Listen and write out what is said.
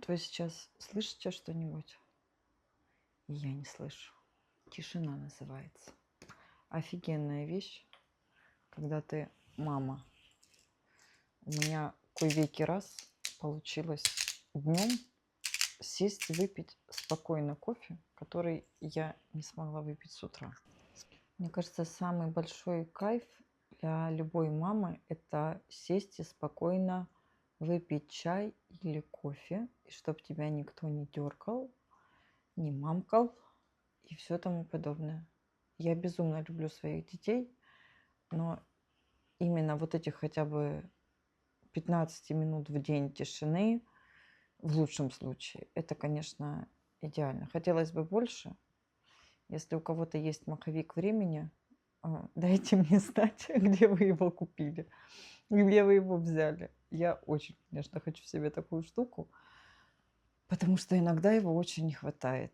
Вы сейчас слышите что-нибудь? Я не слышу. Тишина называется. Офигенная вещь, когда ты мама. У меня кое-веки раз получилось днем сесть и выпить спокойно кофе, который я не смогла выпить с утра. Мне кажется, самый большой кайф для любой мамы – это сесть и спокойно выпить чай или кофе, и чтобы тебя никто не дергал, не мамкал и все тому подобное. Я безумно люблю своих детей, но именно вот этих хотя бы 15 минут в день тишины, в лучшем случае, это, конечно, идеально. Хотелось бы больше. Если у кого-то есть маховик времени, дайте мне знать, где вы его купили, где вы его взяли. Я очень, конечно, хочу себе такую штуку, потому что иногда его очень не хватает.